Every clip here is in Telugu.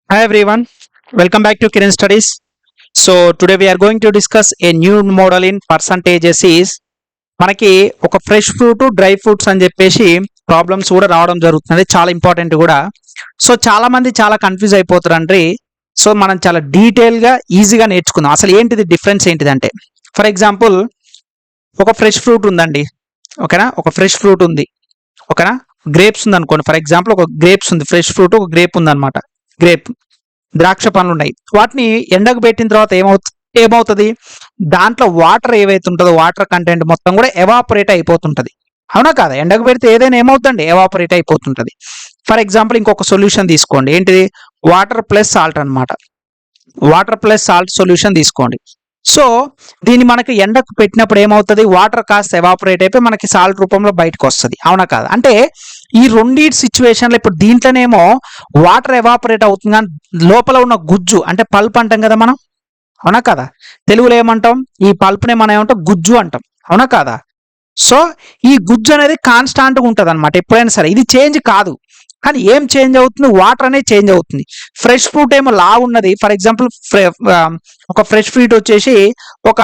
Hi everyone, welcome back to Kiran Studies. So today we are going to discuss a new model in percentages is మనకి ఒక ఫ్రెష్ ఫ్రూట్ డ్రై ఫ్రూట్స్ అని చెప్పేసి ప్రాబ్లమ్స్ కూడా రావడం జరుగుతుంది చాలా ఇంపార్టెంట్ కూడా. సో చాలా మంది చాలా కన్ఫ్యూజ్ అయిపోతారండి. సో మనం చాలా డీటెయిల్గా ఈజీగా నేర్చుకుందాం అసలు ఏంటిది డిఫరెన్స్ ఏంటిదంటే ఫర్ ఎగ్జాంపుల్ ఒక ఫ్రెష్ ఫ్రూట్ ఉందండి, ఓకేనా, ఒక ఫ్రెష్ ఫ్రూట్ ఉంది, ఓకేనా, గ్రేప్స్ ఉంది అనుకోండి. ఫర్ ఎగ్జాంపుల్ ఒక గ్రేప్స్ ఉంది, ఫ్రెష్ ఫ్రూట్ ఒక గ్రేప్ ఉంది అనమాట. గ్రేప్ ద్రాక్ష పండ్లు ఉన్నాయి, వాటిని ఎండకు పెట్టిన తర్వాత ఏమవుతుంది దాంట్లో వాటర్ ఏవైతే ఉంటుందో వాటర్ కంటెంట్ మొత్తం కూడా ఎవాపరేట్ అయిపోతుంటది, అవునా కాదా? ఎండకు పెడితే ఏదైనా ఏమవుతుందండి, ఎవాపరేట్ అయిపోతుంటది. ఫర్ ఎగ్జాంపుల్ ఇంకొక సొల్యూషన్ తీసుకోండి, ఏంటిది వాటర్ ప్లస్ సాల్ట్ అనమాట. వాటర్ ప్లస్ సాల్ట్ సొల్యూషన్ తీసుకోండి. సో దీన్ని మనకి ఎండకు పెట్టినప్పుడు ఏమవుతుంది, వాటర్ కాస్త ఎవాపరేట్ అయిపోయి మనకి సాల్ట్ రూపంలో బయటకు వస్తుంది, అవునా కాదా? అంటే ఈ రెండింటి సిచ్యువేషన్లో ఇప్పుడు దీంట్లోనేమో వాటర్ ఎవాపరేట్ అవుతుంది కానీ లోపల ఉన్న గుజ్జు అంటే పల్ప్ అంటాం కదా మనం, అవునా కదా? తెలుగులో ఏమంటాం, ఈ పల్ప్నే మనం ఏమంటాం గుజ్జు అంటాం, అవునా కాదా? సో ఈ గుజ్జు అనేది కాన్స్టాంట్గా ఉంటుంది అనమాట ఎప్పుడైనా సరే, ఇది చేంజ్ కాదు. కానీ ఏం చేంజ్ అవుతుంది, వాటర్ అనేది చేంజ్ అవుతుంది. ఫ్రెష్ ఫ్రూట్ ఏమో లా ఉన్నది. ఫర్ ఎగ్జాంపుల్ ఒక ఫ్రెష్ ఫ్రూట్ వచ్చేసి ఒక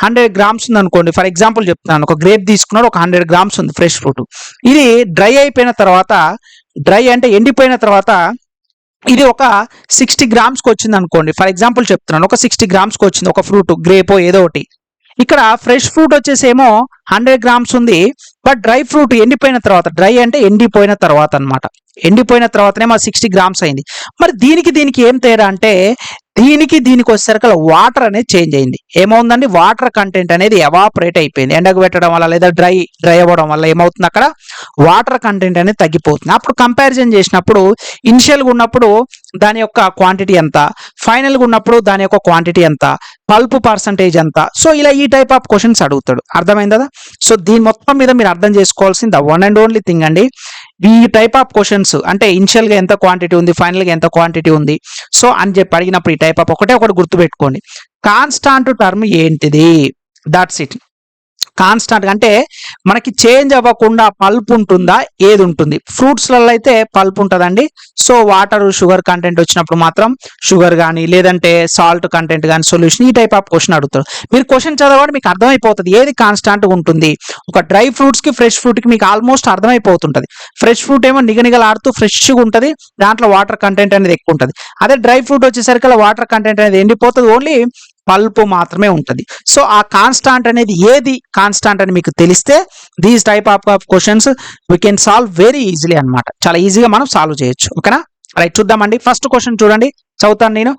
100 గ్రామ్స్ ఉంది అనుకోండి. ఫర్ ఎగ్జాంపుల్ చెప్తున్నాను, ఒక గ్రేప్ తీసుకున్నాడు, ఒక 100 గ్రామ్స్ ఉంది ఫ్రెష్ ఫ్రూట్. ఇది డ్రై అయిపోయిన తర్వాత, డ్రై అంటే ఎండిపోయిన తర్వాత ఇది ఒక 60 గ్రామ్స్కి వచ్చింది అనుకోండి. ఫర్ ఎగ్జాంపుల్ చెప్తున్నాను, ఒక 60 గ్రామ్స్కి వచ్చింది ఒక ఫ్రూట్, గ్రేపో ఏదో ఒకటి. ఇక్కడ ఫ్రెష్ ఫ్రూట్ వచ్చేసి ఏమో 100 గ్రామ్స్ ఉంది, బట్ డ్రై ఫ్రూట్ ఎండిపోయిన తర్వాత, డ్రై అంటే ఎండిపోయిన తర్వాత అనమాట, ఎండిపోయిన తర్వాతనే మా 60 గ్రామ్స్ అయింది. మరి దీనికి ఏం తేడా అంటే దీనికి వచ్చేసరికి వాటర్ అనేది చేంజ్ అయింది. ఏమవుతుందండి, వాటర్ కంటెంట్ అనేది ఎవాపరేట్ అయిపోయింది ఎండకు పెట్టడం వల్ల, లేదా డ్రై అవ్వడం వల్ల ఏమవుతుంది, అక్కడ వాటర్ కంటెంట్ అనేది తగ్గిపోతుంది. అప్పుడు కంపారిజన్ చేసినప్పుడు ఇనిషియల్గా ఉన్నప్పుడు దాని యొక్క క్వాంటిటీ ఎంత, ఫైనల్గా ఉన్నప్పుడు దాని యొక్క క్వాంటిటీ ఎంత, పల్ప్ పర్సంటేజ్ ఎంత. సో ఇలా ఈ టైప్ ఆఫ్ క్వశ్చన్స్ అడుగుతాడు, అర్థమైంది కదా? సో దీని మొత్తం మీద మీరు అర్థం చేసుకోవాల్సింది వన్ అండ్ ఓన్లీ థింగ్ అండి, ఈ టైప్ ఆఫ్ క్వశ్చన్స్ అంటే ఇనిషియల్ గా ఎంత క్వాంటిటీ ఉంది, ఫైనల్ గా ఎంత క్వాంటిటీ ఉంది, సో అని చెప్పి అడిగినప్పుడు ఈ టైప్ ఆఫ్ ఒకటి గుర్తుపెట్టుకోండి. కాన్స్టాంట్ టర్మ్ ఏంటిది, దాట్స్ ఇట్. కాన్స్టాంట్ అంటే మనకి చేంజ్ అవ్వకుండా పల్ప్ ఉంటుందా, ఏది ఉంటుంది? ఫ్రూట్స్లలో అయితే పల్ప్ ఉంటుందండి. సో వాటర్ షుగర్ కంటెంట్ వచ్చినప్పుడు మాత్రం షుగర్ కానీ లేదంటే సాల్ట్ కంటెంట్ కానీ సొల్యూషన్, ఈ టైప్ ఆఫ్ క్వశ్చన్ అడుగుతారు. మీరు క్వశ్చన్ చదవండి, మీకు అర్థమైపోతుంది ఏది కాన్స్టాంట్ ఉంటుంది. ఒక డ్రై ఫ్రూట్స్ కి ఫ్రెష్ ఫ్రూట్ కి మీకు ఆల్మోస్ట్ అర్థమైపోతుంటది. ఫ్రెష్ ఫ్రూట్ ఏమో నిగనిగలాడుతూ ఫ్రెష్గా ఉంటుంది, దాంట్లో వాటర్ కంటెంట్ అనేది ఎక్కువ ఉంటుంది. అదే డ్రై ఫ్రూట్ వచ్చేసరికి వాటర్ కంటెంట్ అనేది ఎండిపోతుంది, ఓన్లీ పల్ప్ మాత్రమే ఉంటుంది. సో ఆ కాన్స్టాంట్ అనేది ఏది కాన్స్టాంట్ అని మీకు తెలిస్తే these type of questions we can solve very easily అనమాట, చాలా ఈజీగా మనం సాల్వ్ చేయొచ్చు, ఓకేనా? రైట్, చూద్దామండి. ఫస్ట్ క్వశ్చన్ చూడండి, చదువుతాను నేను.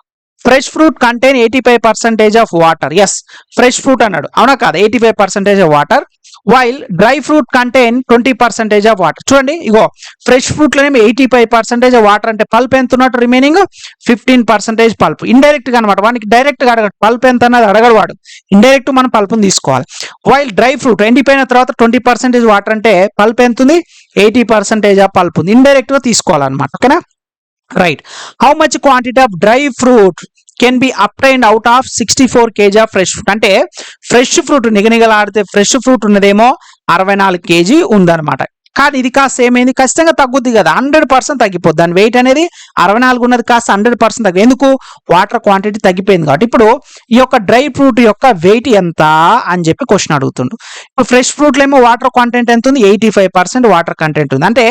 Fresh fruit contain 85% of water. Yes, fresh fruit అన్నాడు, అవునా కాదు? 85% of water, while dry fruit contain 20% of water. చూడండి, ఇగో ఫ్రెష్ ఫ్రూట్ లోనే 85% ఆఫ్ వాటర్ అంటే పల్ప్ ఎంత ఉన్నట్టు, రిమైనింగ్ 15% పల్ప్. ఇండైరెక్ట్ గా అనమాట, వానికి డైరెక్ట్ గా అడగడు పల్ప్ ఎంత అన్నది, అడగడు వాడు, ఇండైరెక్ట్ మనం పల్ప్ని తీసుకోవాలి. వైల్ డ్రై ఫ్రూట్ ఎండిపోయిన తర్వాత 20% వాటర్ అంటే పల్ప్ ఎంత ఉంది, 80% ఆఫ్ పల్ప్ ఉంది, ఇండైరెక్ట్ గా తీసుకోవాలన్నమాట, ఓకేనా? Right, how much quantity of dry fruit can be obtained out of 64 kg of fresh fruit. అంటే ఫ్రెష్ ఫ్రూట్ నిగనిగలాడితే ఫ్రెష్ ఫ్రూట్ ఉన్నదేమో 64 kg ఉందన్నమాట. కానీ ఇది కాస్త ఏమైంది, ఖచ్చితంగా తగ్గుద్ది కదా, 100% తగ్గిపోద్ది. దాని వెయిట్ అనేది 64 ఉన్నది కాస్త 100% తగ్గి, ఎందుకు, వాటర్ క్వాంటిటీ తగ్గిపోయింది కాబట్టి. ఇప్పుడు ఈ యొక్క డ్రై ఫ్రూట్ యొక్క వెయిట్ ఎంత అని చెప్పి క్వశ్చన్ అడుగుతుండు. ఇప్పుడు ఫ్రెష్ ఫ్రూట్లో ఏమో వాటర్ కంటెంట్ ఎంత ఉంది, 85% వాటర్ కంటెంట్ ఉంది, అంటే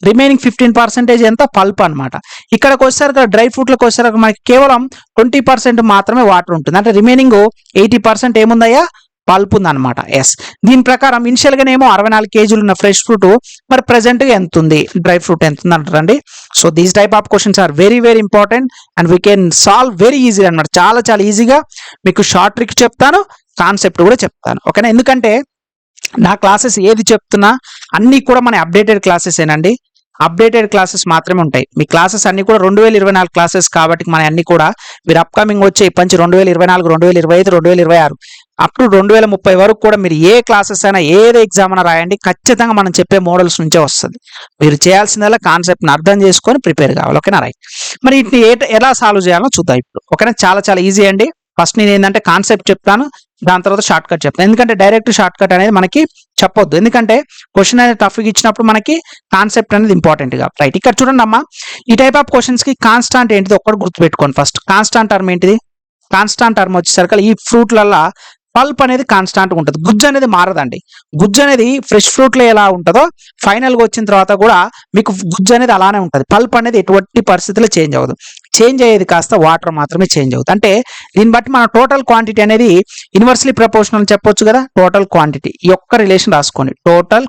రిమైనింగ్ 15% ఎంత, పల్ప్ అనమాట. ఇక్కడికి వచ్చేసరికి డ్రై ఫ్రూట్లకు వచ్చేసరికి మనకి కేవలం 20% మాత్రమే వాటర్ ఉంటుంది, అంటే రిమైనింగ్ 80% ఏముందయ్యా, పల్ప్ ఉందన్నమాట. ఎస్, దీని ప్రకారం ఇనిషియల్ గానేమో 64 kg ఉన్న ఫ్రెష్ ఫ్రూట్, మరి ప్రెసెంట్ గా ఎంత ఉంది, డ్రై ఫ్రూట్ ఎంత ఉంది అంటారండి. So these type of questions are very very important and we can solve very easy అనమాట. చాలా ఈజీగా మీకు షార్ట్ ట్రిక్ చెప్తాను, కాన్సెప్ట్ కూడా చెప్తాను, ఓకేనా? ఎందుకంటే నా క్లాసెస్ ఏది చెప్తున్నా అన్ని కూడా మన అప్డేటెడ్ క్లాసెస్ ఏనండి, అప్డేటెడ్ క్లాసెస్ మాత్రమే ఉంటాయి. మీ క్లాసెస్ అన్ని కూడా 2024 క్లాసెస్ కాబట్టి మన అన్ని కూడా మీరు అప్కమింగ్ వచ్చే ఇప్పటి 2024, 2025, 2026 అప్ టు 2030 వరకు కూడా మీరు ఏ క్లాసెస్ అయినా ఏది ఎగ్జామ్ అయినా రాయండి, ఖచ్చితంగా మనం చెప్పే మోడల్స్ నుంచే వస్తుంది. మీరు చేయాల్సిందల్లా కాన్సెప్ట్ని అర్థం చేసుకొని ప్రిపేర్ కావాలి, ఓకేనా? రైట్, మరి వీటిని ఎలా సాల్వ్ చేయాలో చూద్దాం ఇప్పుడు, ఓకేనా? చాలా ఈజీ అండి. ఫస్ట్ నేను ఏంటంటే కాన్సెప్ట్ చెప్తాను, దాని తర్వాత షార్ట్ కట్ చెప్తాను. ఎందుకంటే డైరెక్ట్ షార్ట్ కట్ అనేది మనకి చెప్పొద్దు, ఎందుకంటే క్వశ్చన్ అనేది టఫ్గా ఇచ్చినప్పుడు మనకి కాన్సెప్ట్ అనేది ఇంపార్టెంట్ గా. రైట్, ఇక్కడ చూడండి అమ్మా, ఈ టైప్ ఆఫ్ క్వశ్చన్స్ కి కాన్స్టాంట్ ఏంటిది ఒక్కటి గుర్తుపెట్టుకోండి. ఫస్ట్ కాన్స్టాంట్ టర్మ్ ఏంటిది? కాన్స్టాంట్ టర్మ్ వచ్చేసరికి ఈ ఫ్రూట్లల్లో పల్ప్ అనేది కాన్స్టాంట్ ఉంటుంది, గుజ్జు అనేది మారదండి. గుజ్జు అనేది ఫ్రెష్ ఫ్రూట్ లో ఎలా ఉంటుందో ఫైనల్ గా వచ్చిన తర్వాత కూడా మీకు గుజ్జు అనేది అలానే ఉంటుంది. పల్ప్ అనేది ఎటువంటి పరిస్థితుల్లో చేంజ్ అవ్వదు. చేంజ్ అయ్యేది కాస్త వాటర్ మాత్రమే చేంజ్ అవుతుంది. అంటే దీన్ని బట్టి మన టోటల్ క్వాంటిటీ అనేది ఇన్వర్స్లీ ప్రపోర్షనల్ చెప్పొచ్చు కదా. టోటల్ క్వాంటిటీ ఈ ఒక్క రిలేషన్ రాసుకోండి. టోటల్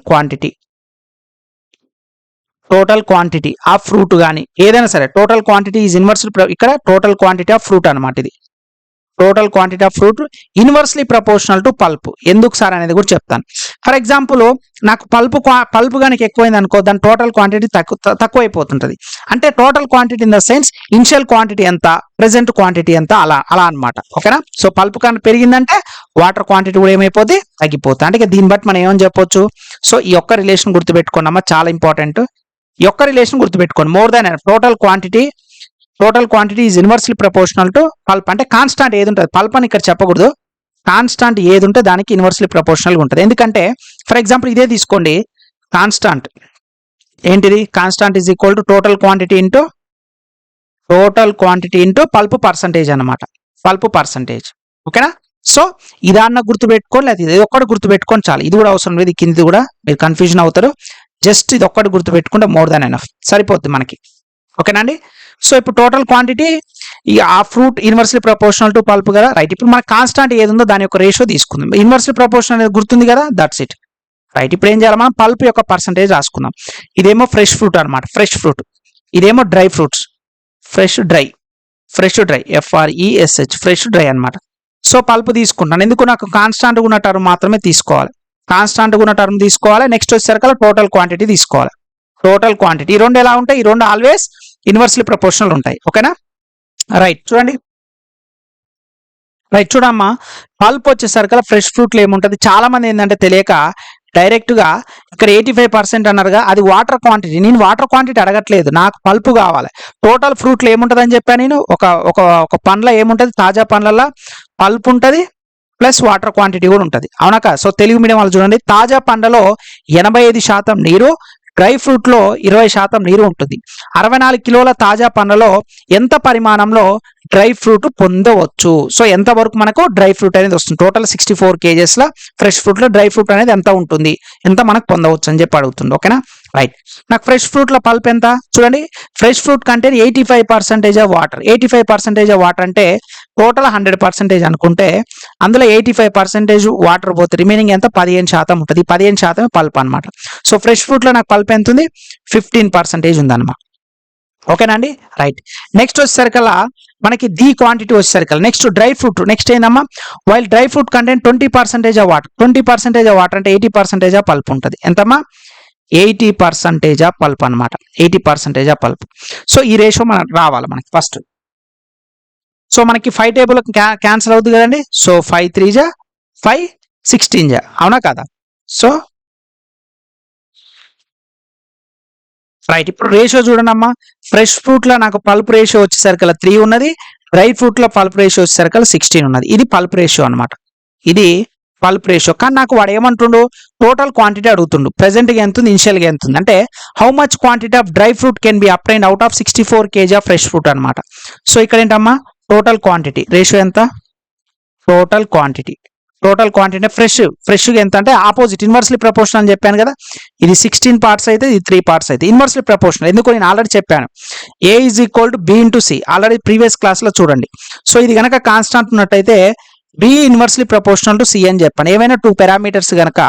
క్వాంటిటీ ఆఫ్ ఫ్రూట్ కానీ ఏదైనా సరే టోటల్ క్వాంటిటీ ఈజ్ ఇన్వర్స్లీ, ఇక్కడ టోటల్ క్వాంటిటీ ఆఫ్ ఫ్రూట్ అనమాట. ఇది total quantity of fruit inversely proportional to pulp. ఎందుకు సార్ అనేది కూడా చెప్తాను. ఫర్ ఎగ్జాంపుల్ నాకు పల్ప్ కనుక ఎక్కువైంది అనుకో, దాని టోటల్ క్వాంటిటీ తక్కువ అయిపోతుంటది. అంటే total quantity in the sense initial quantity ఎంత, ప్రెసెంట్ క్వాంటిటీ ఎంత, అలా అనమాట. ఓకేనా. సో పల్ప్ కనుక పెరిగిందంటే వాటర్ క్వాంటిటీ కూడా ఏమైపోతుంది, తగ్గిపోతుంది. అంటే దీన్ని బట్టి మనం ఏమని చెప్పొచ్చు. సో ఈ ఒక్క రిలేషన్ గుర్తుపెట్టుకోండి అమ్మా, చాలా ఇంపార్టెంట్. ఈ ఒక్క రిలేషన్ గుర్తుపెట్టుకోండి. More than total quantity is inversely proportional to pulp. అంటే కాన్స్టాంట్ ఏది ఉంటుంది, పల్ప్ అని ఇక్కడ చెప్పకూడదు. కాన్స్టాంట్ ఏది ఉంటే దానికి ఇన్వర్స్లీ ప్రపోర్షనల్ గా ఉంటుంది. ఎందుకంటే ఫర్ ఎగ్జాంపుల్ ఇదే తీసుకోండి, కాన్స్టాంట్ ఏంటిది, constant is equal to total quantity into pulp percentage అనమాట. Pulp percentage. ఓకేనా. సో ఇదాన్న గుర్తుపెట్టుకోండి, లేదా ఇది ఒక్కటి గుర్తుపెట్టుకోండి చాలు. ఇది కూడా అవసరం లేదు, కింది కూడా మీరు కన్ఫ్యూజన్ అవుతారు. జస్ట్ ఇది ఒక్కటి గుర్తుపెట్టుకుంటే మోర్ దాన్ ఎనఫ్, సరిపోద్ది మనకి. ఓకేనండి. సో ఇప్పుడు టోటల్ క్వాంటిటీ ఆ fruit inversely proportional to pulp కదా. రైట్, ఇప్పుడు మన కాన్స్టాంట్ ఏది ఉందో దాని యొక్క రేషియో తీసుకుందాం. ఇన్వర్స్లీ ప్రపోర్షనల్ అనేది గుర్తుంది కదా, దట్స్ ఇట్. రైట్, ఇప్పుడు ఏం చేయాలి, మనం పల్ప్ యొక్క పర్సంటేజ్ రాసుకుందాం. ఇదేమో ఫ్రెష్ ఫ్రూట్ అనమాట, ఫ్రెష్ ఫ్రూట్. ఇదేమో dry fruits, fresh dry FRESH, fresh dry అనమాట. సో పల్ప్ తీసుకుంటాను, ఎందుకు నాకు కాన్స్టాంట్ ఉన్న టర్మ్ మాత్రమే తీసుకోవాలి. కాన్స్టాంట్ ఉన్న టర్మ్ తీసుకోవాలి. నెక్స్ట్ వచ్చేసరికి టోటల్ క్వాంటిటీ తీసుకోవాలి. టోటల్ క్వాంటిటీ ఈ రెండు ఎలా ఉంటాయి, ఈ రెండు ఆల్వేస్ ఇన్వర్స్లీ ప్రపోర్షనల్ ఉంటాయి. ఓకేనా. రైట్, చూడమ్మా, పల్ప్ వచ్చేసరికి ఫ్రెష్ ఫ్రూట్ లో ఏముంటది, చాలా మంది ఏంటంటే తెలియక డైరెక్ట్ గా ఇక్కడ 85% అన్నారుగా, అది వాటర్ క్వాంటిటీ. నేను వాటర్ క్వాంటిటీ అడగట్లేదు, నాకు పల్ప్ కావాలి. టోటల్ ఫ్రూట్ లో ఏముంటది అని చెప్పాను నేను. ఒక పండ్ల ఏముంటది, తాజా పండ్లలో పల్ప్ ఉంటది ప్లస్ వాటర్ క్వాంటిటీ కూడా ఉంటది, అవునా కదా. సో తెలుగు మీడియం వాళ్ళు చూడండి, తాజా పండ్లలో 85% నీరు, డ్రై ఫ్రూట్ లో 20% నీరు ఉంటుంది. 64 కిలోల తాజా పండ్లలో ఎంత పరిమాణంలో డ్రై ఫ్రూట్ పొందవచ్చు. సో ఎంత వరకు మనకు డ్రై ఫ్రూట్ అనేది వస్తుంది. టోటల్ 64 kgs ల ఫ్రెష్ ఫ్రూట్ లో డ్రై ఫ్రూట్ అనేది ఎంత ఉంటుంది, ఎంత మనకు పొందవచ్చు అని చెప్పి అడుగుతుంది. ఓకేనా. రైట్, నాకు ఫ్రెష్ ఫ్రూట్ లో పల్ప్ ఎంత చూడండి. ఫ్రెష్ ఫ్రూట్ కంటే 85% ఆఫ్ వాటర్. 85% ఆఫ్ వాటర్ అంటే టోటల్ 100% అనుకుంటే అందులో 85% వాటర్ పోతే రిమైనింగ్ ఎంత, 15% ఉంటుంది. 15% పల్ప్ అనమాట. సో ఫ్రెష్ ఫ్రూట్ లో నాకు పల్ప్ ఎంత ఉంది, 15% ఉందన్నమాట. ఓకేనా అండి. రైట్, నెక్స్ట్ వచ్చేసరికల్లా మనకి ది క్వాంటిటీ వచ్చేసరికల్లా నెక్స్ట్ డ్రై ఫ్రూట్. నెక్స్ట్ ఏందమ్మా, while dry fruit content 20% of water. 20% of water అంటే 80% ఆఫ్ పల్ప్ ఉంటుంది. ఎంతమ్మా, 80% ఆఫ్ పల్ప్ అనమాట. 80% ఆఫ్ పల్ప్. సో ఈ రేషియో మనకు రావాలి మనకి ఫస్ట్. సో మనకి 5 టేబుల్ క్యాన్సిల్ అవుతుంది కదండి. సో 5 3 జా 5 16 జా, అవునా కదా. సో రైట్, ఇప్పుడు రేషియో చూడండి అమ్మా. ఫ్రెష్ ఫ్రూట్ లో నాకు పల్ప్ రేషియో వచ్చేసరికి 3 ఉన్నది, డ్రై ఫ్రూట్ లో పల్ప్ రేషియో వచ్చేసరికి 16 ఉన్నది. ఇది పల్ప్ రేషియో అనమాట. ఇది పల్ప్ రేషియో. కానీ నాకు వాడు ఏమంటుండు, టోటల్ క్వాంటిటీ అడుగుతుండు. ప్రెసెంట్ గా ఎంత ఉంది, ఇనిషియల్ గా ఎంత ఉంది. అంటే how much quantity of dry fruit can be obtained out of 64 kg of fresh fruit అనమాట. సో ఇక్కడ ఏంటమ్మా, టోటల్ క్వాంటిటీ రేషియో ఎంత, టోటల్ క్వాంటిటీ ఫ్రెష్ ఎంత అంటే ఆపోజిట్ ఇన్వర్స్లీ ప్రపోర్షనల్ అని చెప్పాను కదా. ఇది 16 parts అయితే ఇది 3 parts అయితే ఇన్వర్స్లీ ప్రపోర్షనల్. ఎందుకు నేను ఆల్రెడీ చెప్పాను, A is equal to B into C, already previous class లో చూడండి. సో ఇది కనుక కాన్స్టాంట్ ఉన్నట్టయితే B inversely proportional to C అని చెప్పాను. ఏమైనా 2 పారామీటర్స్ కనుక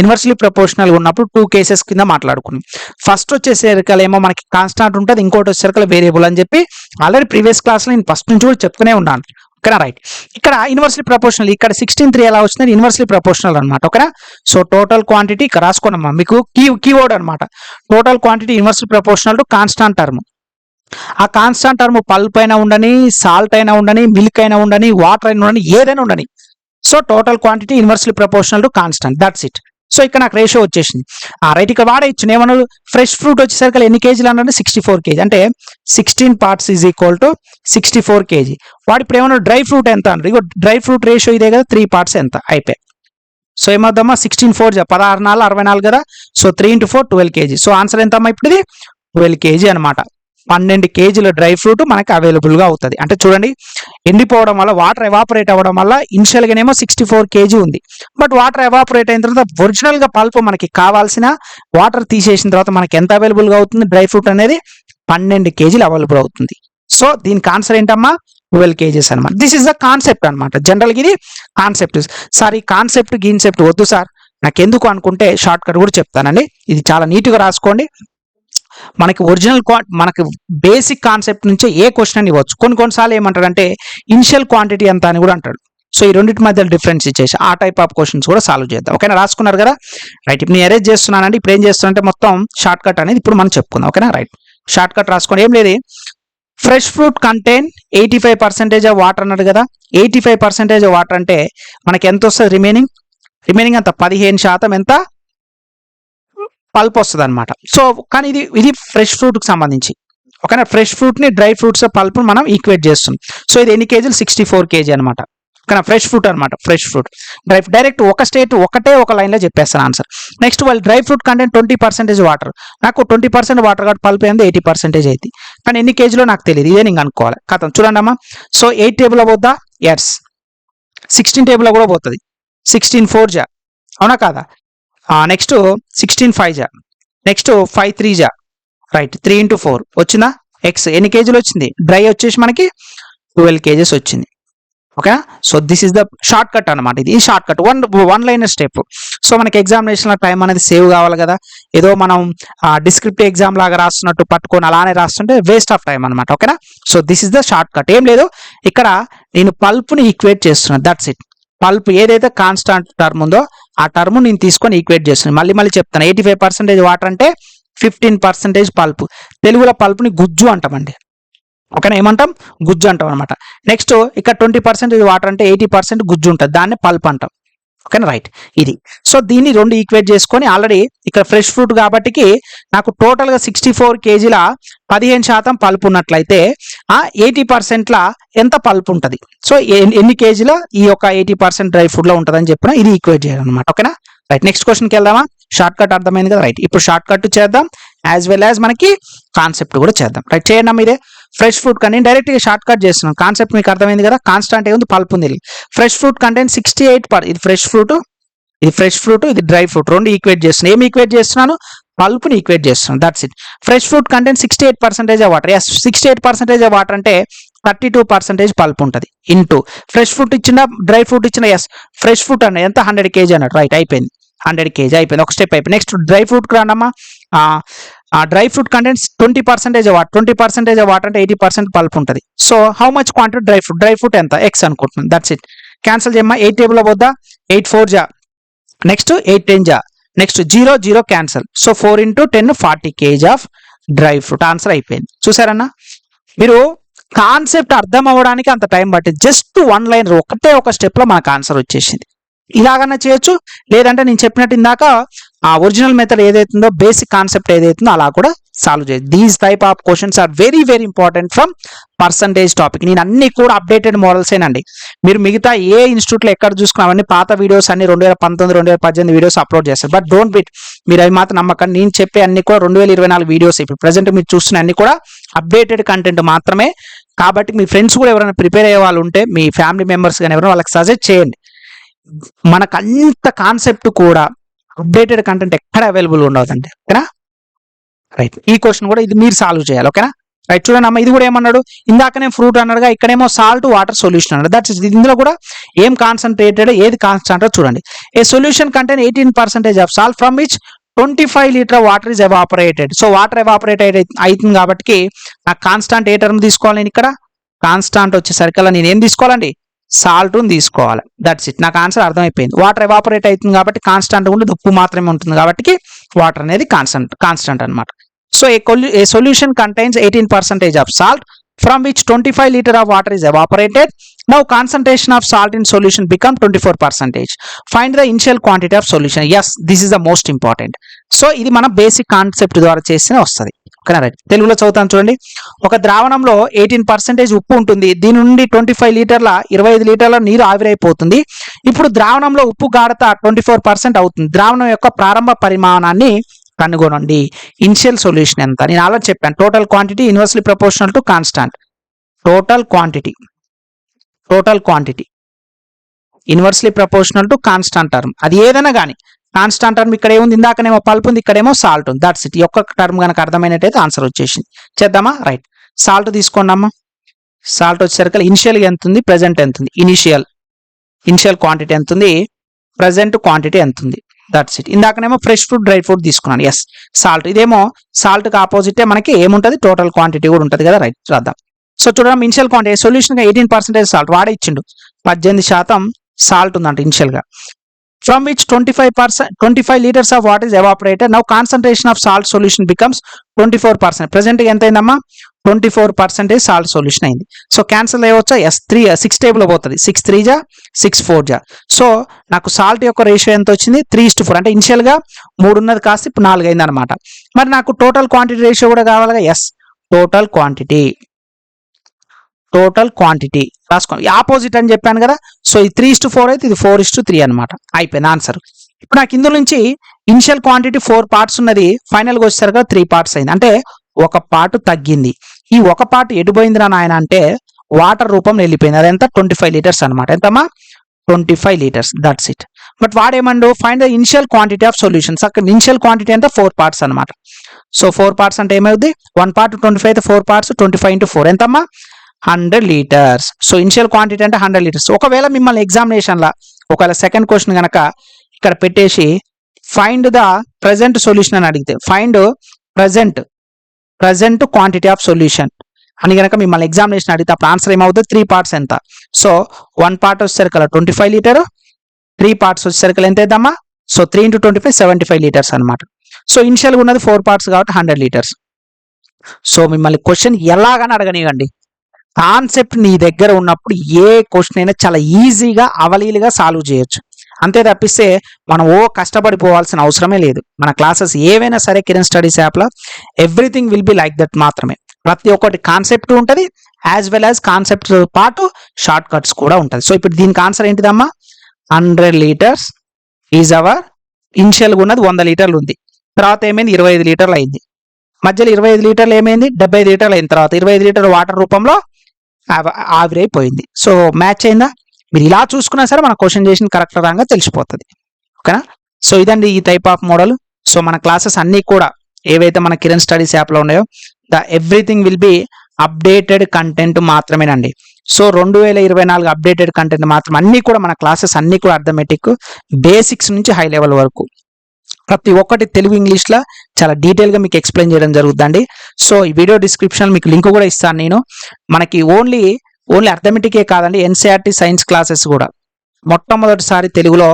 ఇన్వర్స్లీ ప్రపోర్షనల్ ఉన్నప్పుడు 2 కేసెస్ కింద మాట్లాడుకున్నాం. ఫస్ట్ వచ్చేసరికి ఏమో మనకి కాన్స్టాంట్ ఉంటుంది, ఇంకోటి వచ్చేసరికి వేరియబుల్ అని చెప్పి ఆల్రెడీ ప్రీవియస్ క్లాస్ లో నేను ఫస్ట్ నుంచి కూడా చెప్తూనే ఉన్నాను. ఓకేనా. రైట్, ఇక్కడ ఇన్వర్స్లీ ప్రపోర్షనల్, ఇక్కడ 16:3 ఎలా వచ్చింది, ఇన్వర్స్లీ ప్రపోర్షనల్ అనమాట. ఓకేనా. సో టోటల్ క్వాంటిటీ ఇక్కడ రాసుకోనమ్మా, మీకు కీవర్డ్ అనమాట. Total quantity inversely proportional to constant term. ఆ కాన్స్టాంట్ టర్మ్ పల్ప్ అయినా ఉండని, సాల్ట్ అయినా ఉండని, మిల్క్ అయినా ఉండని, వాటర్ అయినా ఉండని, ఏదైనా ఉండని. So total quantity inversely proportional to constant, that's it. So ఇక్కడ నాకు రేషియో వచ్చేసింది. రైట్, ఇక్కడ వాడే ఇచ్చిన ఏమన్నాడు, ఫ్రెష్ ఫ్రూట్ వచ్చేసరికి ఎన్ని కేజీలు అన్నాడు, 64 కేజీ, అంటే 16 parts is equal to 64 KG. వాడు ఇప్పుడు ఏమన్నాడు, డ్రై ఫ్రూట్ ఎంత అన్నాడు, ఇగో డ్రై ఫ్రూట్ రేషియో ఇదే కదా, 3 parts ఎంత అయిపోయి. సో ఏమవుతామా, 16 4 16 4 64 కదా, సో 3 × 4 12 కేజీ. సో ఆన్సర్ ఎంతమ్మా ఇప్పుడు ఇది 12 కేజీ అనమాట. 12 కేజీల డ్రై ఫ్రూట్ మనకి అవైలబుల్గా అవుతుంది. అంటే చూడండి, ఎండిపోవడం వల్ల వాటర్ ఎవాపరేట్ అవ్వడం వల్ల ఇనిషియల్గానేమో 64 కేజీ ఉంది, బట్ వాటర్ ఎవాపరేట్ అయిన తర్వాత ఒరిజినల్గా పల్ప్ మనకి కావాల్సిన వాటర్ తీసేసిన తర్వాత మనకి ఎంత అవైలబుల్గా అవుతుంది, డ్రై ఫ్రూట్ అనేది 12 కేజీలు అవైలబుల్ అవుతుంది. సో దీనికి ఆన్సర్ ఏంటమ్మా, 12 కేజీస్ అనమాట. దిస్ ఇస్ ద కాన్సెప్ట్ అనమాట. జనరల్గా ఇది కాన్సెప్ట్. సార్ ఈ కాన్సెప్ట్ వద్దు సార్ నాకు ఎందుకు అనుకుంటే షార్ట్ కట్ కూడా చెప్తానండి. ఇది చాలా నీట్గా రాసుకోండి. మనకి ఒరిజినల్ మనకి బేసిక్ కాన్సెప్ట్ నుంచే ఏ క్వశ్చన్ అని ఇవ్వచ్చు. కొన్నిసార్లు ఏమంటాడంటే ఇనిషియల్ క్వాంటిటీ ఎంత అని కూడా అంటాడు. సో ఈ రెండింటి మధ్య డిఫరెన్స్ ఇచ్చేసి ఆ టైప్ ఆఫ్ క్వశ్చన్స్ కూడా సాల్వ్ చేద్దాం. ఓకేనా, రాసుకున్నారు కదా, రైట్. ఇప్పుడు నేను అరేంజ్ చేస్తున్నానండి. ఇప్పుడు ఏం చేస్తానంటే మొత్తం షార్ట్ కట్ అనేది ఇప్పుడు మనం చెప్పుకుందాం. ఓకేనా, రైట్. షార్ట్ కట్ రాసుకోండి, ఏం లేదు. Fresh fruit contain 85% of water అన్నాడు కదా. 85% ఆఫ్ వాటర్ అంటే మనకి ఎంత వస్తుంది, రిమైనింగ్ అంత 15% ఎంత పల్ప్ వస్తుంది అనమాట. సో కానీ ఇది ఫ్రెష్ ఫ్రూట్కి సంబంధించి. ఓకేనా, ఫ్రెష్ ఫ్రూట్ని డ్రై ఫ్రూట్స్ పల్ప్ మనం ఈక్వేట్ చేస్తున్నాం. సో ఇది ఎన్ని కేజీలు, 64 కేజీ అనమాట. ఓకేనా, ఫ్రెష్ ఫ్రూట్ అనమాట. ఫ్రెష్ ఫ్రూట్ డైరెక్ట్ ఒక స్టేట్ ఒక లైన్లో చెప్పేస్తాను ఆన్సర్. నెక్స్ట్ వాళ్ళు డ్రై ఫ్రూట్ కంటెంట్ 20% వాటర్, నాకు 20% వాటర్ కాబట్టి పల్ప్ ఏంది 80% అయింది. కానీ ఎన్ని కేజీలో నాకు తెలియదు, ఇదే నేను అనుకోవాలి. కథం చూడండి అమ్మా. సో 8 టేబుల్లో పోద్దా, ఎస్. 16 టేబుల్లో కూడా పోతుంది. 16 4 జా, అవునా కాదా. నెక్స్ట్ 16 5 జా, నెక్స్ట్ 5 3 జా, రైట్. 3 × 4 వచ్చిందా, ఎక్స్. ఎన్ని కేజీలు వచ్చింది, డ్రై వచ్చేసి మనకి 12 కేజెస్ వచ్చింది. ఓకేనా, so this is the short cut అనమాట. ఇది short cut, one liner step. So మనకి ఎగ్జామినేషన్లో టైం అనేది సేవ్ కావాలి కదా, ఏదో మనం డిస్క్రిప్టివ్ ఎగ్జామ్ లాగా రాస్తున్నట్టు పట్టుకొని అలానే రాస్తుంటే వేస్ట్ ఆఫ్ టైం అనమాట. ఓకేనా, so this is the short cut. ఏం లేదు, ఇక్కడ నేను పల్ప్ని ఈక్వేట్ చేస్తున్నాను, దట్స్ ఇట్. పల్ప్ ఏదైతే కాన్స్టాంట్ టర్మ్ ఉందో ఆ టర్మ్ నేను తీసుకొని ఈక్వేట్ చేస్తున్నాను. మళ్ళీ చెప్తాను, 85% వాటర్ అంటే 15% పల్ప్. తెలుగులో పల్ప్ని గుజ్జు అంటామండి. ఓకేనా, ఏమంటాం, గుజ్జు అంటాం అనమాట. నెక్స్ట్ ఇక్కడ 20% వాటర్ అంటే 80% గుజ్జు ఉంటుంది, దాన్ని పల్ప్ అంటాం. ఓకేనా, రైట్. ఇది సో దీన్ని రెండు ఈక్వేట్ చేసుకొని ఆల్రెడీ ఇక్కడ ఫ్రెష్ ఫ్రూట్ కాబట్టి నాకు టోటల్గా 64 కేజీల 15% పల్ప్ ఉన్నట్లయితే 80%లా ఎంత పల్ప్ ఉంటుంది. సో ఎన్ని కేజీల ఈ యొక్క 80% డ్రై ఫ్రూట్లో ఉంటుందని చెప్పిన ఇది ఈక్వేట్ చేయాలి అనమాట. ఓకేనా, రైట్. నెక్స్ట్ క్వశ్చన్కి వెళ్దామా. షార్ట్ కట్ అర్థమైంది కదా, రైట్. ఇప్పుడు షార్ట్ కట్ చేద్దాం, యాజ్ వెల్ యాజ్ మనకి కాన్సెప్ట్ కూడా చేద్దాం. రైట్, చేయండి మీరే. ఫ్రెష్ ఫ్రూట్ కానీ డైరెక్ట్గా షార్ట్ కట్ చేస్తున్నాను. కాన్సెప్ట్ మీకు అర్థమైంది కదా. కాన్స్టాంట్ ఏముంది, పల్ప్ ఉంది. ఫ్రెష్ ఫ్రూట్ కంటెంట్ 68 ఇది ఫ్రెష్ ఫ్రూట్, ఇది డ్రై ఫ్రూట్, రెండు ఈక్వేట్ చేస్తున్నాను. ఏమి ఈక్వేట్ చేస్తున్నాను, పల్ప్ని ఈక్వేట్ చేస్తున్నాను, that's it. Fresh fruit content 68% of water. 68% of water అంటే 32% పల్ప్ ఉంటుంది. ఇంటూ ఫ్రెష్ ఫ్రూట్ ఇచ్చిన డ్రై ఫ్రూట్ ఇచ్చిన, ఎస్ ఫ్రెష్ ఫ్రూట్ అన్న ఎంత 100 కేజీ అన్నట్టు, రైట్. అయిపోయింది, 100 కేజీ అయిపోయింది, ఒక స్టెప్ అయిపోయింది. నెక్స్ట్ డ్రై ఫ్రూట్కి రాండమ్మా. Dry fruit contents 20% water. 20% water అంటే 80% పల్ప్ ఉంటుంది. So how much quantity dry fruit ఎంత, ఎక్స్ అనుకుంటున్నాను, దట్స్ ఇట్. క్యాన్సిల్ చేయమ్మా. 8 టేబుల్లో పోద్దా, 8 4 జా, నెక్స్ట్ 8 10 జా, next 0 0 cancel. So 4 × 10 40 KG of dry fruit. Answer అయిపోయింది. చూసారన్నా, మీరు కాన్సెప్ట్ అర్థం అవ్వడానికి అంత టైం పట్టింది. జస్ట్ వన్ లైన్ ఒక స్టెప్లో మనకు ఆన్సర్ వచ్చేసింది. ఇలాగన్నా చేయొచ్చు, లేదంటే నేను చెప్పినట్టు ఇందాక ఒరిజినల్ మెథడ్ ఏదైతుందో, బేసిక్ కాన్సెప్ట్ ఏదైతుందో అలా కూడా సాల్వ్ చేయొచ్చు. These type of questions are very very important from percentage topic. నేను అన్ని కూడా అప్డేటెడ్ మోడల్స్ ఏనండి. మీరు మిగతా ఏ ఇన్స్టిట్యూట్లో ఎక్కడ చూసుకున్నామని పాత వీడియోస్ అన్ని 2019 2018 వీడియోస్ అప్లోడ్ చేస్తారు. బట్ డోంట్ బిట్, మీరు అవి మాత్రం నమ్మకండి. నేను చెప్పే అన్ని కూడా 2024 వీడియోస్. ఇప్పుడు ప్రజెంట్ మీరు చూస్తున్న అన్ని కూడా అప్డేటెడ్ కంటెంట్ మాత్రమే. కాబట్టి మీ ఫ్రెండ్స్ కూడా ఎవరైనా ప్రిపేర్ అయ్యే వాళ్ళు ఉంటే, మీ ఫ్యామిలీ మెంబర్స్ కానీ ఎవరైనా వాళ్ళకి సజెస్ట్ చేయండి. మనకు అంత కాన్సెప్ట్ కూడా అప్డేటెడ్ కంటెంట్ ఎక్కడ అవైలబుల్ ఉండదండి. ఓకేనా, రైట్. ఈ క్వశ్చన్ కూడా ఇది మీరు సాల్వ్ చేయాలి. ఓకేనా, రైట్. చూడండి అమ్మ, ఇది కూడా ఏమన్నాడు, ఇందాకనే ఫ్రూట్ అన్నాడుగా, ఇక్కడేమో సాల్ట్ వాటర్ సొల్యూషన్ అన్నాడు. దట్స్ ఇందులో కూడా ఏం కాన్సన్ట్రేటెడ్ ఏది కాన్స్టాంట్ చూడండి. A solution content 18% of salt from which 25 litre water is evaporated. So water evaporate అవుతుంది కాబట్టి నాకు కాన్స్టాంట్ ఏ టర్మ్ తీసుకోవాలి, నేను ఇక్కడ కాన్స్టాంట్ వచ్చేసరికి నేను ఏం తీసుకోవాలండి, సాల్ట్ తీసుకోవాలి. That's it. నాకు ఆన్సర్ అర్థమైపోయింది. వాటర్ ఎవాపరేట్ అవుతుంది కాబట్టి కాన్స్టాంట్ ఉండదు, ఉప్పు మాత్రమే ఉంటుంది కాబట్టి వాటర్ అనేది కాన్స్టాంట్ అనమాట. So a solution contains 18% of salt from which 25 litre of water is evaporated. Now concentration of salt in solution become 24%. Find the initial quantity of solution. Yes, this is the most important. So ఇది మన బేసిక్ కాన్సెప్ట్ ద్వారా చేసిన వస్తుంది. ఓకేనా రైట్. తెలుగులో చదువుతాను చూడండి. ఒక ద్రావణంలో 18% ఉప్పు ఉంటుంది. దీని నుండి 25 లీటర్ల 25 లీటర్ల నీరు ఆవిరైపోతుంది. ఇప్పుడు ద్రావణంలో ఉప్పు గాఢత 24% అవుతుంది. ద్రావణం యొక్క ప్రారంభ పరిమాణాన్ని కనుగొనండి. ఇనిషియల్ సొల్యూషన్ ఎంత? నేను ఆల్రెడీ చెప్పాను. Total quantity inversely proportional to constant. Total quantity inversely proportional to constant term. అది ఏదైనా కానీ కాన్స్టాంట్ టర్మ్ ఇక్కడ ఏముంది, ఇందాకనేమో పల్ప్ ఉంది, ఇక్కడేమో సాల్ట్ ఉంది. That's it. ఈ ఒక్క టర్మ్ కనుక అర్థమైనట్టయితే ఆన్సర్ వచ్చేసింది. చేద్దామా? రైట్. సాల్ట్ తీసుకోండి అమ్మా. సాల్ట్ వచ్చేసరికి ఇనిషియల్గా ఎంత ఉంది, ప్రెసెంట్ ఎంత ఉంది. ఇనిషియల్ క్వాంటిటీ ఎంత ఉంది, ప్రెసెంట్ క్వాంటిటీ ఎంత ఉంది. That's it. ఇందాకనేమో ఫ్రెష్ ఫ్రూట్, డ్రై ఫ్రూట్ తీసుకున్నాను. Yes, salt. ఇదేమో సాల్ట్కి ఆపోజిటే మనకి ఏముంటుంది, టోటల్ క్వాంటిటీ కూడా ఉంటుంది కదా. రైట్, రాద్దాం. సో చూడడం ఇనిషియల్ క్వాంటిటీ సొల్యూషన్గా 18% సాల్ట్ వాడే ఇచ్చిండు. 18% సాల్ట్ ఉందంట ఇనిషియల్గా. From which 25 liters of water is evaporated. Now concentration of salt solution becomes 24%. Present ఎంత అయిందమ్మా, 24% సాల్ట్ సొల్యూషన్ అయింది. సో క్యాన్సల్ అయ్యవచ్చా? ఎస్. 6 టేబుల్ పోతుంది. 6 3 జా 6 4 జా. సో నాకు సాల్ట్ యొక్క రేషియో ఎంత వచ్చింది, 3:4. అంటే ఇనిషియల్గా 3 ఉన్నది కాస్త ఇప్పుడు 4 అయింది అనమాట. మరి నాకు టోటల్ క్వాంటిటీ రేషియో కూడా కావాలిగా. ఎస్, టోటల్ క్వాంటిటీ రాసుకోండి. ఆపోజిట్ అని చెప్పాను కదా. సో ఇది 3:4 అయితే ఇది 4:3 అనమాట. అయిపోయింది ఆన్సర్. ఇప్పుడు నాకు ఇందులో నుంచి ఇనిషియల్ క్వాంటిటీ 4 పార్ట్స్ ఉన్నది, ఫైనల్గా వచ్చేసరికి 3 పార్ట్స్ అయింది. అంటే ఒక పార్ట్ తగ్గింది. ఈ ఒక పార్ట్ ఎటు పోయింది రా నాయన అంటే వాటర్ రూపంలో వెళ్ళిపోయింది. అదంతా 25 లీటర్స్ అనమాట. ఎంతమ్మా, 25 లీటర్స్. That's it. బట్ వాడేమండు find the initial quantity of solutions. అక్కడ ఇనిషియల్ క్వాంటిటీ అంటే 4 పార్ట్స్ అనమాట. సో 4 పార్ట్స్ అంటే ఏమవుతుంది, 1 పార్ట్ 25 అయితే 4 పార్ట్స్ 25 × 4 ఎంతమ్మా, 100 లీటర్స్. సో ఇనిషియల్ క్వాంటిటీ అంటే 100 లీటర్స్. ఒకవేళ మిమ్మల్ని ఎగ్జామినేషన్లో ఒకవేళ సెకండ్ క్వశ్చన్ కనుక ఇక్కడ పెట్టేసి ఫైండ్ ద ప్రెజెంట్ సొల్యూషన్ అని అడిగితే, find present quantity of solution అని కనుక మిమ్మల్ని ఎగ్జామినేషన్ అడిగితే అప్పుడు ఆన్సర్ ఏమవుతుంది, 3 పార్ట్స్ ఎంత. సో 1 పార్ట్ వచ్చేసరికి 25 లీటర్, 3 పార్ట్స్ వచ్చేసరికి ఎంత అవుతామా. సో 3 × 25 75 లీటర్స్ అనమాట. సో ఇనిషియల్గా ఉన్నది 4 పార్ట్స్ కాబట్టి 100 లీటర్స్. సో మిమ్మల్ని క్వశ్చన్ ఎలాగని అడగనివ్వండి, కాన్సెప్ట్ నీ దగ్గర ఉన్నప్పుడు ఏ క్వశ్చన్ అయినా చాలా ఈజీగా అవలీలుగా సాల్వ్ చేయొచ్చు. అంతే తప్పిస్తే మనం కష్టపడిపోవాల్సిన అవసరమే లేదు. మన క్లాసెస్ ఏవైనా సరే కిరణ్ స్టడీస్ యాప్లో everything will be like that మాత్రమే. ప్రతి ఒక్కటి కాన్సెప్ట్ ఉంటుంది, యాజ్ వెల్ యాజ్ కాన్సెప్ట్ పాటు షార్ట్ కట్స్ కూడా ఉంటుంది. సో ఇప్పుడు దీనికి ఆన్సర్ ఏంటిదమ్మా, 100 లీటర్స్ ఈజ్ అవర్ ఇనిషియల్గా ఉన్నది 100 లీటర్లు ఉంది. తర్వాత ఏమైంది, 25 లీటర్లు అయింది. మధ్యలో 25 లీటర్లు ఏమైంది, 75 లీటర్లు అయిన తర్వాత 25 లీటర్ల వాటర్ రూపంలో ఆవిరైపోయింది. సో మ్యాచ్ అయిందా? మీరు ఇలా చూసుకున్నా సరే మన క్వశ్చన్ చేసిన కరెక్ట్ రాగా తెలిసిపోతుంది. ఓకేనా? సో ఇదండి ఈ టైప్ ఆఫ్ మోడల్. సో మన క్లాసెస్ అన్నీ కూడా ఏవైతే మన కిరణ్ స్టడీస్ యాప్లో ఉన్నాయో everything will be updated content మాత్రమేనండి. సో 2024 అప్డేటెడ్ కంటెంట్ మాత్రం. అన్నీ కూడా మన క్లాసెస్ అన్నీ కూడా అర్థమెటిక్, బేసిక్స్ నుంచి హై లెవెల్ వరకు ప్రతి ఒక్కటి తెలుగు ఇంగ్లీష్లో చాలా డీటెయిల్గా మీకు ఎక్స్ప్లెయిన్ చేయడం జరుగుతుందండి. సో ఈ వీడియో డిస్క్రిప్షన్ మీకు లింక్ కూడా ఇస్తాను నేను. మనకి ఓన్లీ అర్థమెటికే కాదండి, ఎన్సీఆర్టీ సైన్స్ క్లాసెస్ కూడా మొట్టమొదటిసారి తెలుగులో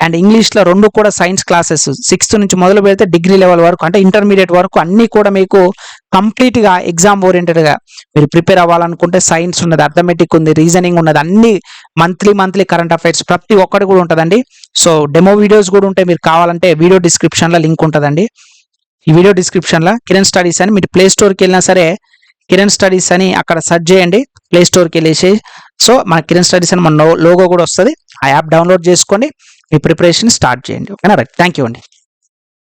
అండ్ ఇంగ్లీష్లో 2 కూడా సైన్స్ క్లాసెస్ 6th నుంచి మొదలు పెడితే డిగ్రీ లెవెల్ వరకు అంటే ఇంటర్మీడియట్ వరకు అన్నీ కూడా మీకు కంప్లీట్గా ఎగ్జామ్ ఓరియంటెడ్గా మీరు ప్రిపేర్ అవ్వాలనుకుంటే సైన్స్ ఉన్నది, అర్థమెటిక్ ఉంది, రీజనింగ్ ఉన్నది, అన్ని మంత్లీ కరెంట్ అఫైర్స్ ప్రతి ఒక్కటి కూడా ఉంటుందండి. సో డెమో వీడియోస్ కూడా ఉంటాయి. మీరు కావాలంటే వీడియో డిస్క్రిప్షన్లో లింక్ ఉంటుందండి. ఈ వీడియో డిస్క్రిప్షన్లో కిరణ్ స్టడీస్ అని మీరు ప్లే స్టోర్కి వెళ్ళినా సరే కిరణ్ స్టడీస్ అని అక్కడ సెర్చ్ చేయండి. ప్లే స్టోర్కి వెళ్ళేసి సో మన కిరణ్ స్టడీస్ అని మన లోగో కూడా వస్తుంది. ఆ యాప్ డౌన్లోడ్ చేసుకోండి, మీ ప్రిపరేషన్ స్టార్ట్ చేయండి. ఓకేనా? రైట్. థ్యాంక్ యూ అండి.